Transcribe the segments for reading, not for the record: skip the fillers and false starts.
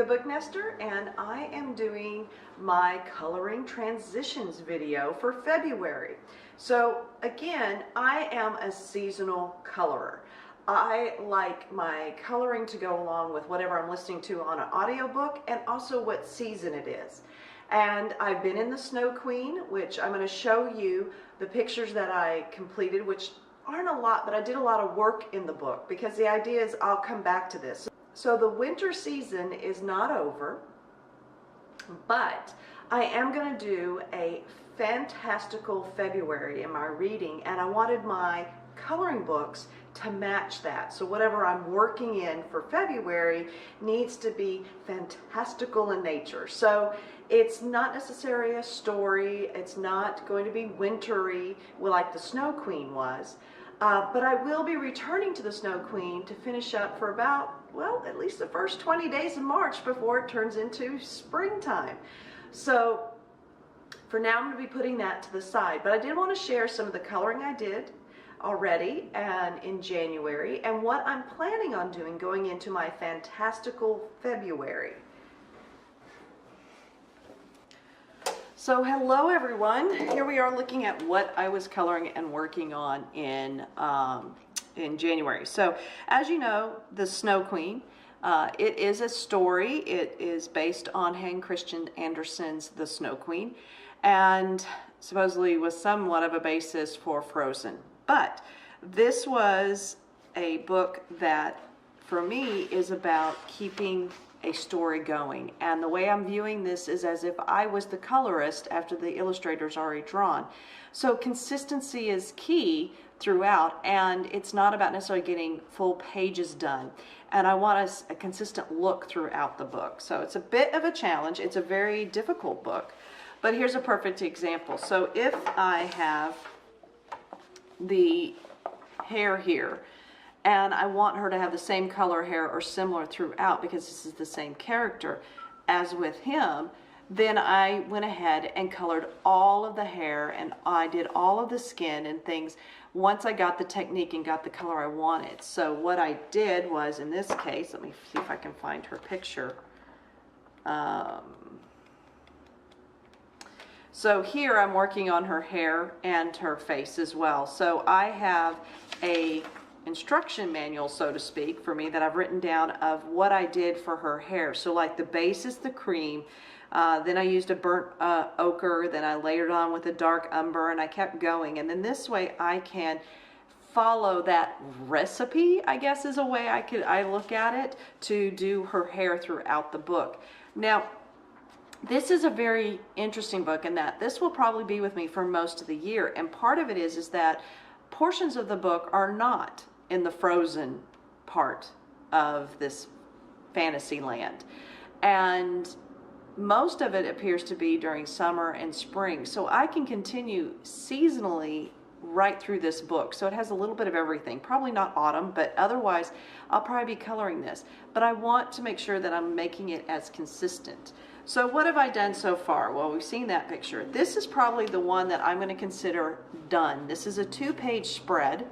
the Booknester, and I am doing my coloring transitions video for February. So again, I am a seasonal colorer. I like my coloring to go along with whatever I'm listening to on an audiobook and also what season it is. And I've been in the Snow Queen, which I'm going to show you the pictures that I completed, which aren't a lot, but I did a lot of work in the book because the idea is I'll come back to this. So the winter season is not over, but I am going to do a fantastical February in my reading, and I wanted my coloring books to match that. So whatever I'm working in for February needs to be fantastical in nature. So it's not necessarily a story, it's not going to be wintry like the Snow Queen was, but I will be returning to the Snow Queen to finish up for about, well, at least the first 20 days of March before it turns into springtime. So for now I'm going to be putting that to the side, but I did want to share some of the coloring I did already and in January and what I'm planning on doing going into my fantastical February. So hello everyone, here we are looking at what I was coloring and working on in January. So as you know, the Snow Queen, it is a story. It is based on Hans Christian Andersen's The Snow Queen and supposedly was somewhat of a basis for Frozen. But this was a book that for me is about keeping a story going, and the way I'm viewing this is as if I was the colorist after the illustrator's already drawn. So consistency is key throughout, and it's not about necessarily getting full pages done, and I want a consistent look throughout the book. So it's a bit of a challenge. It's a very difficult book, but here's a perfect example. So if I have the hair here, and I want her to have the same color hair or similar throughout because this is the same character as with him, then I went ahead and colored all of the hair and I did all of the skin and things once I got the technique and got the color I wanted. So what I did was, in this case, let me see if I can find her picture. So here I'm working on her hair and her face as well. So I have a instruction manual, so to speak, for me that I've written down of what I did for her hair. So like the base is the cream, then I used a burnt ochre, then I layered on with a dark umber, and I kept going. And then this way I can follow that recipe, I guess is a way I look at it, to do her hair throughout the book. Now, this is a very interesting book in that this will probably be with me for most of the year, and part of it is that portions of the book are not in the frozen part of this fantasy land, and most of it appears to be during summer and spring, so I can continue seasonally right through this book. So it has a little bit of everything, probably not autumn, but otherwise I'll probably be coloring this, but I want to make sure that I'm making it as consistent. So what have I done so far? Well, we've seen that picture. This is probably the one that I'm going to consider done. This is a 2-page spread,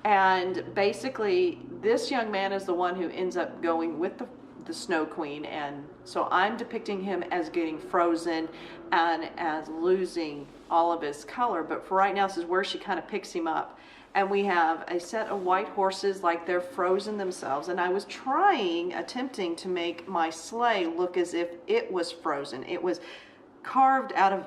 and basically this young man is the one who ends up going with the Snow Queen, and so I'm depicting him as getting frozen and as losing all of his color, but for right now this is where she kind of picks him up. And we have a set of white horses like they're frozen themselves. And I was attempting to make my sleigh look as if it was frozen. It was carved out of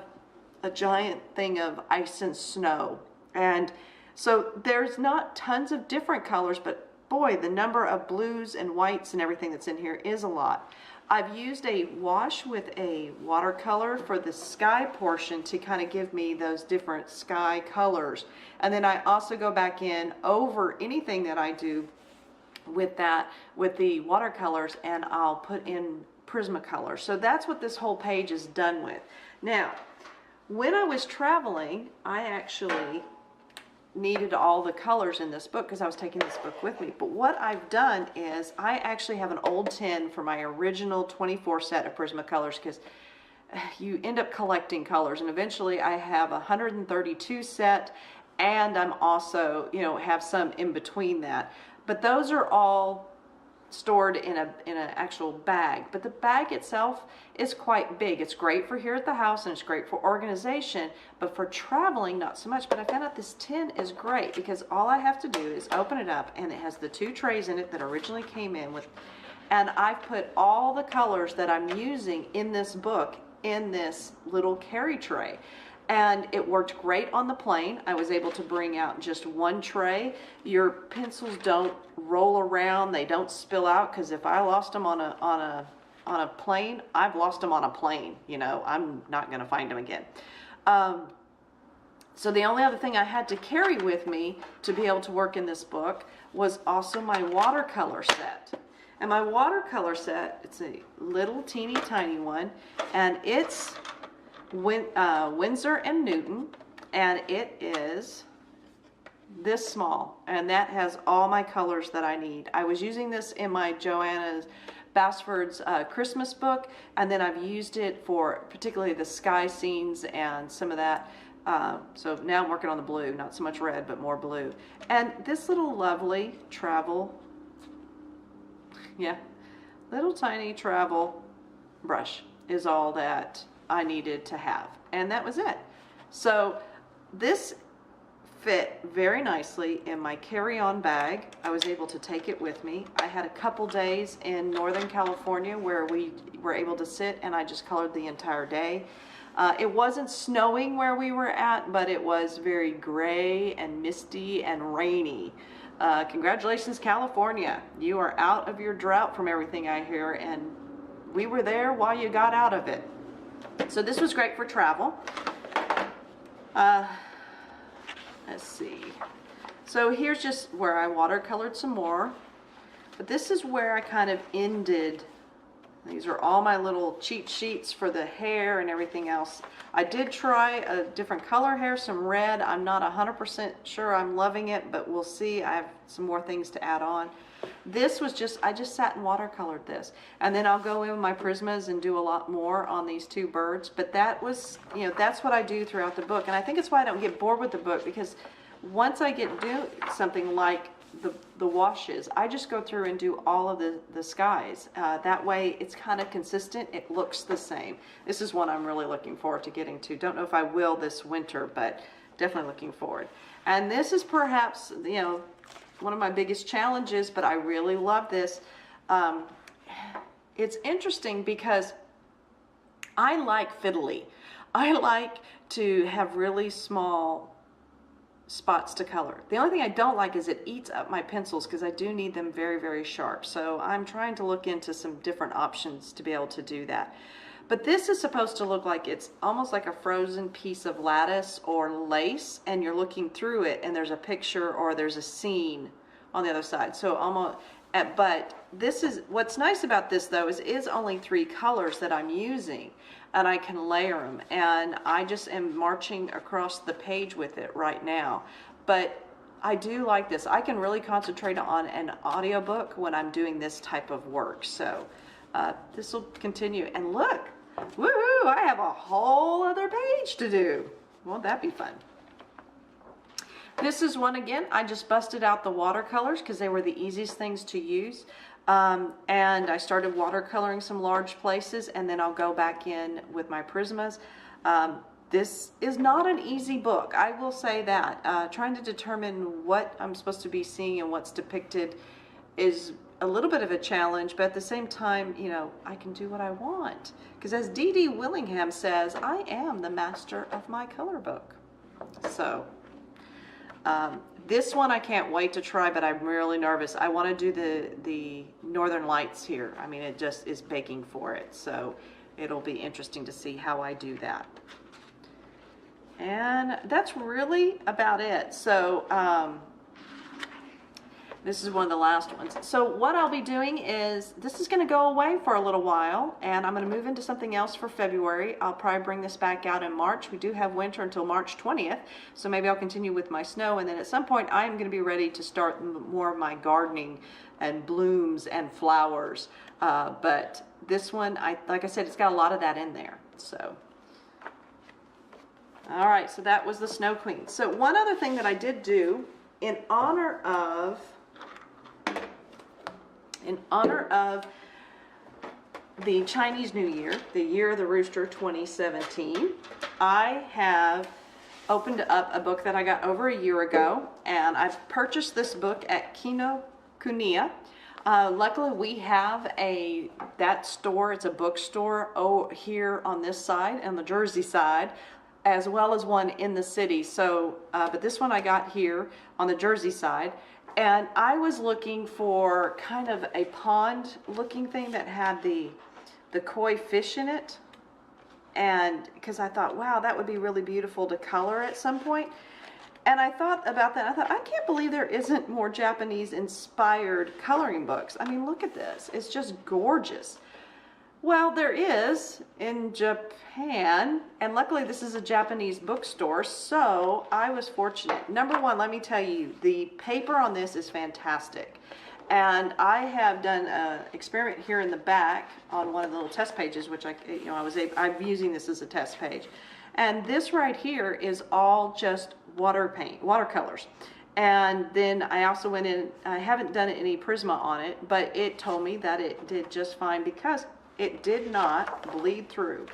a giant thing of ice and snow. And so there's not tons of different colors, but boy, the number of blues and whites and everything that's in here is a lot. I've used a wash with a watercolor for the sky portion to kind of give me those different sky colors. And then I also go back in over anything that I do with the watercolors, and I'll put in Prisma color. So that's what this whole page is done with. Now, when I was traveling, I actually needed all the colors in this book because I was taking this book with me. But what I've done is I actually have an old tin for my original 24 set of Prisma colors, because you end up collecting colors, and eventually I have a 132 set, and I'm also, have some in between that. But those are all stored in an actual bag, but the bag itself is quite big. It's great for here at the house and it's great for organization, but for traveling, not so much. But I found out this tin is great because all I have to do is open it up, and it has the 2 trays in it that originally came in with, and I've put all the colors that I'm using in this book in this little carry tray. And it worked great on the plane. I was able to bring out just 1 tray. Your pencils don't roll around, they don't spill out, because if I lost them on a plane, I've lost them on a plane. You know, I'm not gonna find them again. So the only other thing I had to carry with me to be able to work in this book was also my watercolor set. And my watercolor set, it's a little teeny tiny one, and it's Winsor and Newton, and it is this small, and that has all my colors that I need. I was using this in my Joanna Basford's Christmas book, and then I've used it for particularly the sky scenes and some of that. So now I'm working on the blue, not so much red, but more blue. And this little lovely travel, little tiny travel brush is all that I needed to have, and that was it. So this fit very nicely in my carry-on bag. I was able to take it with me. I had a couple days in Northern California where we were able to sit, and I just colored the entire day. It wasn't snowing where we were at, but it was very gray and misty and rainy. Congratulations, California. You are out of your drought from everything I hear, and we were there while you got out of it. So this was great for travel. Let's see. So here's just where I watercolored some more. But this is where I kind of ended. These are all my little cheat sheets for the hair and everything else. I did try a different color hair, some red. I'm not 100% sure I'm loving it, but we'll see. I have some more things to add on. This was just, I just sat and watercolored this. And then I'll go in with my Prismas and do a lot more on these 2 birds. But that was, you know, that's what I do throughout the book. And I think it's why I don't get bored with the book, because once I get do something like the washes, I just go through and do all of the skies. That way it's kind of consistent. It looks the same. This is one I'm really looking forward to getting to. Don't know if I will this winter, but definitely looking forward. And this is perhaps, you know, one of my biggest challenges, but I really love this. It's interesting because I like fiddly. I like to have really small spots to color. The only thing I don't like is it eats up my pencils, because I do need them very, very sharp. So I'm trying to look into some different options to be able to do that. But this is supposed to look like it's almost like a frozen piece of lattice or lace, and you're looking through it and there's a picture or there's a scene on the other side. So almost, but this is, what's nice about this though is it is only 3 colors that I'm using, and I can layer them, and I just am marching across the page with it right now. But I do like this. I can really concentrate on an audiobook when I'm doing this type of work. So this will continue. And look, woohoo, I have a whole other page to do. Won't that be fun? This is one, again, I just busted out the watercolors because they were the easiest things to use. And I started watercoloring some large places, and then I'll go back in with my Prismas. This is not an easy book, I will say that. Trying to determine what I'm supposed to be seeing and what's depicted is a little bit of a challenge, but at the same time, you know, I can do what I want. Because as DeDe Willingham says, I am the master of my color book. So this one I can't wait to try, but I'm really nervous. I want to do the Northern Lights here. I mean, it just is begging for it. So it'll be interesting to see how I do that. And that's really about it. So this is one of the last ones. So what I'll be doing is, this is going to go away for a little while, and I'm going to move into something else for February. I'll probably bring this back out in March. We do have winter until March 20th, so maybe I'll continue with my snow, and then at some point I'm going to be ready to start more of my gardening and blooms and flowers. But this one, like I said, it's got a lot of that in there. So, all right, so that was the Snow Queen. So one other thing that I did do in honor of in honor of the Chinese New Year, the Year of the Rooster 2017, I have opened up a book that I got over a year ago, and I've purchased this book at Kinokuniya. Luckily, we have that store. It's a bookstore here on this side, on the Jersey side, as well as one in the city. So, but this one I got here on the Jersey side, and I was looking for kind of a pond-looking thing that had the koi fish in it, and because I thought, wow, that would be really beautiful to color at some point. And I thought about that. I thought, I can't believe there isn't more Japanese-inspired coloring books. I mean, look at this. It's just gorgeous. Well, there is in Japan, and luckily this is a Japanese bookstore, so I was fortunate. Number one, let me tell you, the paper on this is fantastic. And I have done an experiment here in the back on one of the little test pages, which I'm using this as a test page. And this right here is all just watercolors. And then I also went in, I haven't done any Prisma on it, but it told me that it did just fine because it did not bleed through.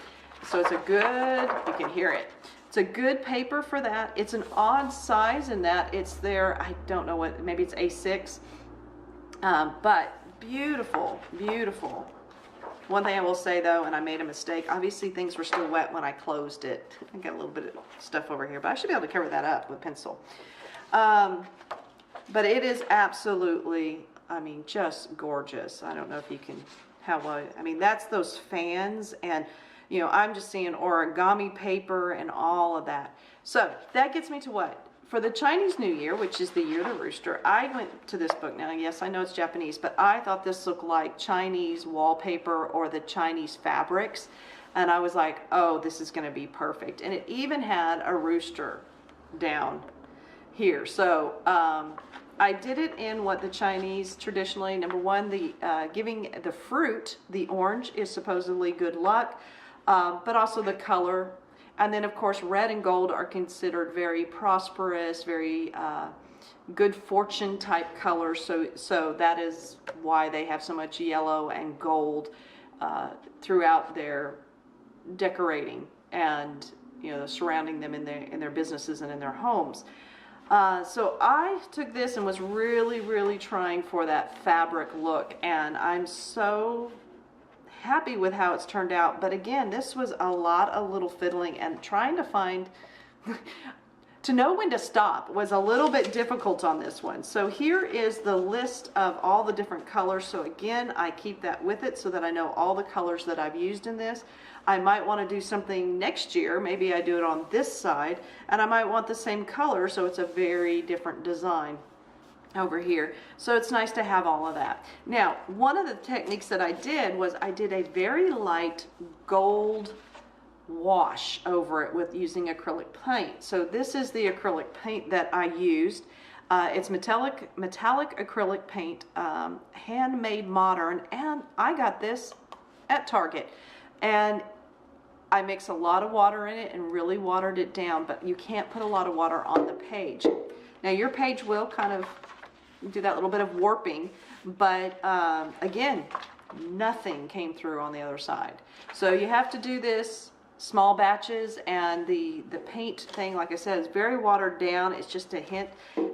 So it's a good, you can hear it. It's a good paper for that. It's an odd size in that it's there, I don't know what, maybe it's A6. But beautiful, beautiful. One thing I will say though, and I made a mistake, obviously things were still wet when I closed it. I got a little bit of stuff over here, but I should be able to cover that up with pencil. But it is absolutely, I mean, just gorgeous. I don't know if you can, I mean, that's those fans, and you know, I'm just seeing origami paper and all of that. So that gets me to what? For the Chinese New Year, which is the Year of the Rooster, I went to this book. Now, yes, I know it's Japanese, but I thought this looked like Chinese wallpaper or the Chinese fabrics. And I was like, oh, this is going to be perfect. And it even had a rooster down here. So I did it in what the Chinese traditionally, number one, giving the fruit, the orange, is supposedly good luck, but also the color. And then, of course, red and gold are considered very prosperous, very good fortune type colors. So that is why they have so much yellow and gold throughout their decorating and, you know, surrounding them in their businesses and in their homes. So I took this and was really, really trying for that fabric look, and I'm so happy with how it's turned out. But again, this was a lot of little fiddling, and trying to find to know when to stop was a little bit difficult on this one. So here is the list of all the different colors. So again, I keep that with it so that I know all the colors that I've used in this. I might want to do something next year, maybe I do it on this side, and I might want the same color, so it's a very different design over here. So it's nice to have all of that. Now, one of the techniques that I did was I did a very light gold wash over it with using acrylic paint. So this is the acrylic paint that I used. It's metallic acrylic paint, handmade modern, and I got this at Target. And I mix a lot of water in it and really watered it down, but you can't put a lot of water on the page. Now your page will kind of do that little bit of warping, but again, nothing came through on the other side. So you have to do this small batches, and the paint thing, like I said, is very watered down. It's just a hint,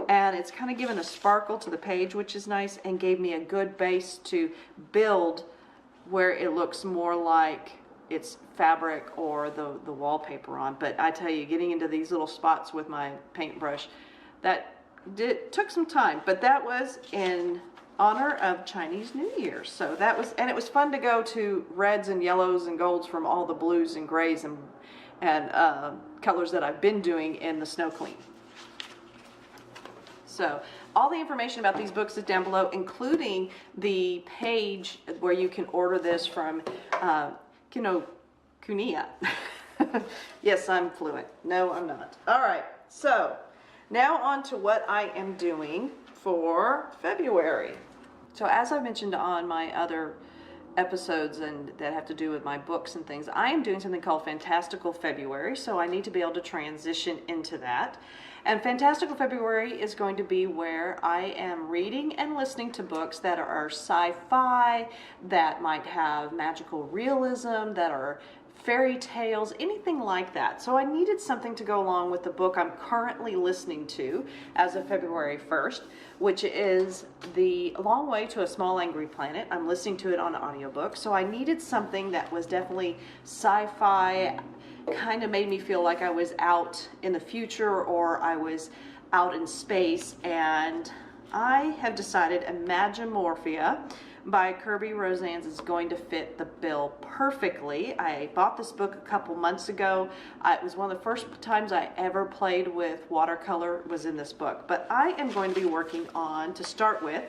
and it's kind of given a sparkle to the page, which is nice, and gave me a good base to build where it looks more like it's fabric or the wallpaper on. But I tell you, getting into these little spots with my paintbrush, took some time, but that was in honor of Chinese New Year. So that was, and it was fun to go to reds and yellows and golds from all the blues and grays and colors that I've been doing in the Snow Queen. So all the information about these books is down below, including the page where you can order this from Kinokuniya. Yes, I'm fluent. No, I'm not. All right, so now on to what I am doing for February. So as I mentioned on my other episodes and that have to do with my books and things, I am doing something called Fantastical February, so I need to be able to transition into that. And Fantastical February is going to be where I am reading and listening to books that are sci-fi, that might have magical realism, that are fairy tales, anything like that. So I needed something to go along with the book I'm currently listening to as of February 1st, which is The Long Way to a Small Angry Planet. I'm listening to it on audiobook, so I needed something that was definitely sci-fi, kind of made me feel like I was out in the future or I was out in space, and I have decided Imagimorphia by Kirby Rosan's is going to fit the bill perfectly. I bought this book a couple months ago. It was one of the first times I ever played with watercolor was in this book. But I am going to be working on, to start with,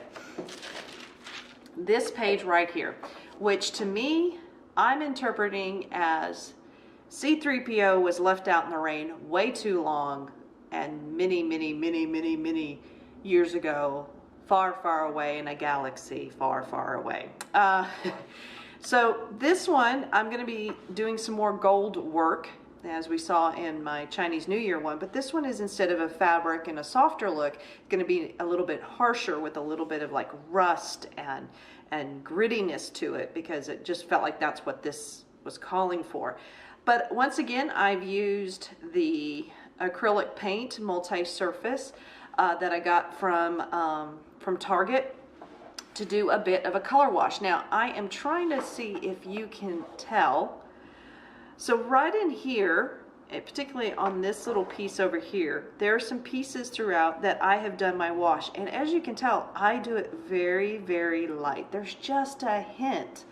this page right here, which to me, I'm interpreting as C-3PO was left out in the rain way too long and many years ago, far, far away in a galaxy far, far away. So this one, I'm going to be doing some more gold work, as we saw in my Chinese New Year one, but this one is, instead of a fabric and a softer look, going to be a little bit harsher with a little bit of like rust and grittiness to it, because it just felt like that's what this was calling for. But once again, I've used the acrylic paint multi-surface that I got from Target to do a bit of a color wash. Now, I am trying to see if you can tell. So right in here, particularly on this little piece over here, there are some pieces throughout that I have done my wash. And as you can tell, I do it very, very light. There's just a hint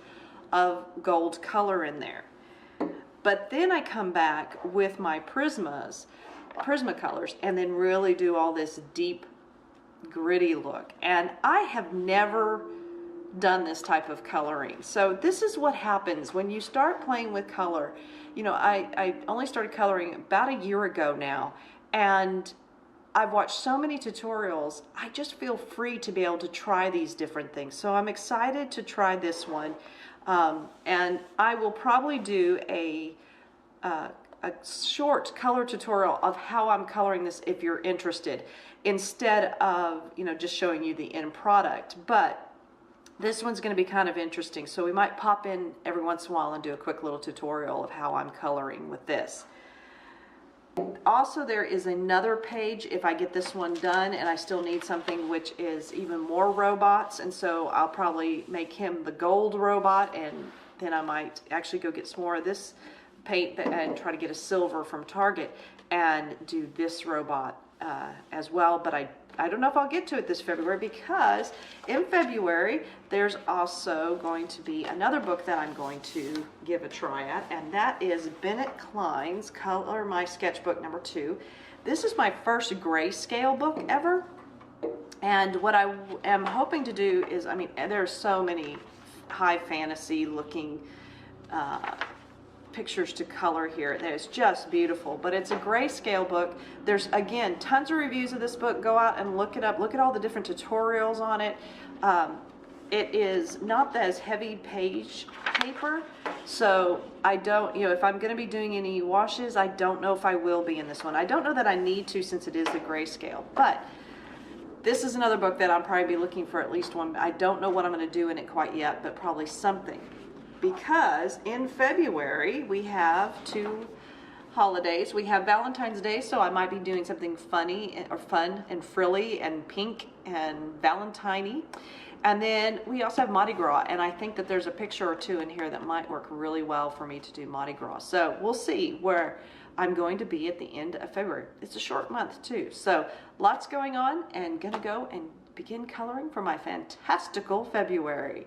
of gold color in there. But then I come back with my Prisma colors and then really do all this deep, gritty look. And I have never done this type of coloring. So this is what happens when you start playing with color. You know, I only started coloring about a year ago now, and I've watched so many tutorials. I just feel free to be able to try these different things. So I'm excited to try this one. And I will probably do a short color tutorial of how I'm coloring this if you're interested, instead of, you know, just showing you the end product. But this one's going to be kind of interesting, so we might pop in every once in a while and do a quick little tutorial of how I'm coloring with this. Also, there is another page if I get this one done and I still need something which is even more robots, and so I'll probably make him the gold robot, and then I might actually go get some more of this paint and try to get a silver from Target and do this robot as well. But I don't know if I'll get to it this February, because in February there's also going to be another book that I'm going to give a try at, and that is Bennett Klein's Color My Sketchbook #2. This is my first grayscale book ever, and what I am hoping to do is, I mean, there are so many high fantasy looking pictures to color here. It's just beautiful, but it's a grayscale book. There's, again, tons of reviews of this book. Go out and look it up. Look at all the different tutorials on it. It is not as heavy page paper, so I don't, you know, if I'm going to be doing any washes, I don't know if I will be in this one. I don't know that I need to, since it is the grayscale, but this is another book that I'll probably be looking for at least one. I don't know what I'm going to do in it quite yet, but probably something. Because in February we have two holidays. We have Valentine's Day, so I might be doing something funny or fun and frilly and pink and Valentine-y. And then we also have Mardi Gras, and I think that there's a picture or two in here that might work really well for me to do Mardi Gras. So we'll see where I'm going to be at the end of February. It's a short month too, so lots going on, and gonna go and begin coloring for my fantastical February.